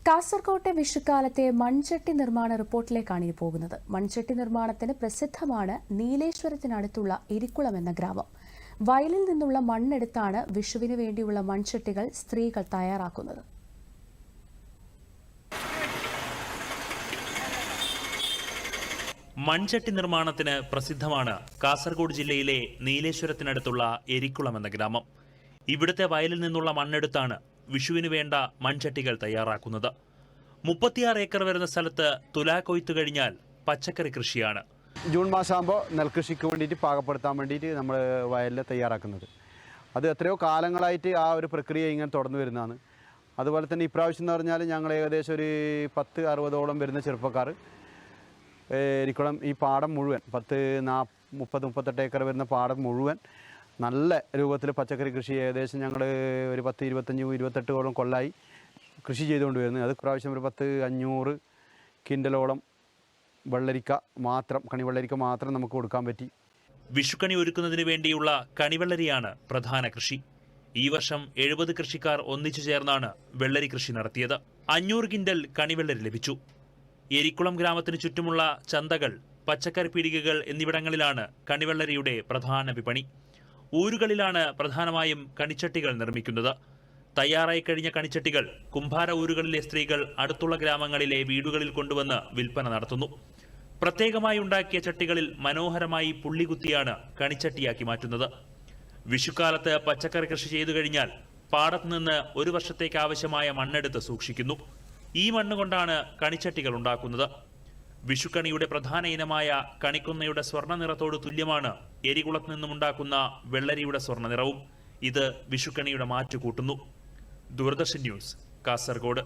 കാസർകോട്ടെ വിഷുക്കാലത്തെ മൺചട്ടി നിർമ്മാണ റിപ്പോർട്ടിലേക്കാണ് ഇനി പോകുന്നത്. മൺചട്ടി നിർമ്മാണത്തിന് പ്രസിദ്ധമാണ് നീലേശ്വരത്തിനടുത്തുള്ള എരിക്കുളം എന്ന ഗ്രാമം. വയലിൽ നിന്നുള്ള മണ്ണെടുത്താണ് വിഷുവിന് വേണ്ടിയുള്ള മൺചട്ടികൾ സ്ത്രീകൾ തയ്യാറാക്കുന്നത്. മൺചട്ടി നിർമ്മാണത്തിന് പ്രസിദ്ധമാണ് കാസർഗോഡ് ജില്ലയിലെ നീലേശ്വരത്തിനടുത്തുള്ള എരിക്കുളം എന്ന ഗ്രാമം. ഇവിടുത്തെ വയലിൽ നിന്നുള്ള മണ്ണെടുത്താണ് വിഷുവിന് വേണ്ട മൺചട്ടികൾ തയ്യാറാക്കുന്നത്. 36 ഏക്കർ വരുന്ന സ്ഥലത്ത് തുലാക്കൊയ്ത്ത് കഴിഞ്ഞാൽ പച്ചക്കറി കൃഷിയാണ്. ജൂൺ മാസമാകുമ്പോൾ നെൽകൃഷിക്ക് വേണ്ടിയിട്ട് പാകപ്പെടുത്താൻ വേണ്ടിയിട്ട് നമ്മൾ വയലിൽ തയ്യാറാക്കുന്നത്. അത് എത്രയോ കാലങ്ങളായിട്ട് ആ ഒരു പ്രക്രിയ ഇങ്ങനെ തുടർന്നു വരുന്നതാണ്. അതുപോലെ തന്നെ ഇപ്രാവശ്യം എന്ന് പറഞ്ഞാൽ ഞങ്ങൾ ഏകദേശം ഒരു 10-60ഓളം വരുന്ന ചെറുപ്പക്കാർ എരിക്കുളം ഈ പാടം മുഴുവൻ 30-38 ഏക്കർ വരുന്ന പാടം മുഴുവൻ നല്ല രൂപത്തിൽ പച്ചക്കറി കൃഷി ഏകദേശം ഞങ്ങൾ ഒരു 10-25-28ഓളം കൊല്ലായി കൃഷി ചെയ്തുകൊണ്ട് വരുന്നത്. അത് പ്രാവശ്യം ഒരു 500 കിൻഡലോളം വെള്ളരിക്ക മാത്രം, കണിവെള്ളരിക്ക മാത്രം നമുക്ക് കൊടുക്കാൻ പറ്റി. വിഷുക്കണി ഒരുക്കുന്നതിന് വേണ്ടിയുള്ള കണിവെള്ളരിയാണ് പ്രധാന കൃഷി. ഈ വർഷം 70 കൃഷിക്കാർ ഒന്നിച്ചു ചേർന്നാണ് വെള്ളരി കൃഷി നടത്തിയത്. 500 കിൻഡൽ കണിവെള്ളരി ലഭിച്ചു. എരിക്കുളം ഗ്രാമത്തിന് ചുറ്റുമുള്ള ചന്തകൾ, പച്ചക്കറി പീടികകൾ എന്നിവിടങ്ങളിലാണ് കണിവെള്ളരിയുടെ പ്രധാന വിപണി. ഊരുകളിലാണ് പ്രധാനമായും കണിച്ചട്ടികൾ നിർമ്മിക്കുന്നത്. തയ്യാറായി കഴിഞ്ഞ കണിച്ചട്ടികൾ കുംഭാര ഊരുകളിലെ സ്ത്രീകൾ അടുത്തുള്ള ഗ്രാമങ്ങളിലെ വീടുകളിൽ കൊണ്ടുവന്ന് വിൽപ്പന നടത്തുന്നു. പ്രത്യേകമായി ഉണ്ടാക്കിയ ചട്ടികളിൽ മനോഹരമായി പുള്ളികുത്തിയാണ് കണിച്ചട്ടിയാക്കി മാറ്റുന്നത്. വിഷുക്കാലത്ത് പച്ചക്കറി കൃഷി ചെയ്തു കഴിഞ്ഞാൽ പാടത്തു നിന്ന് ഒരു വർഷത്തേക്ക് ആവശ്യമായ മണ്ണെടുത്ത് സൂക്ഷിക്കുന്നു. ഈ മണ്ണ് കൊണ്ടാണ് കണിച്ചട്ടികൾ ഉണ്ടാക്കുന്നത്. വിഷുക്കണിയുടെ പ്രധാന ഇനമായ കണിക്കൊന്നയുടെ സ്വർണ്ണ നിറത്തോട് തുല്യമാണ് എരികുളത്ത് നിന്നുമുണ്ടാക്കുന്ന വെള്ളരിയുടെ സ്വർണ്ണ നിറവും. ഇത് വിഷുക്കണിയുടെ മാറ്റു കൂട്ടുന്നു. ദൂരദർശൻ ന്യൂസ്, കാസർഗോഡ്.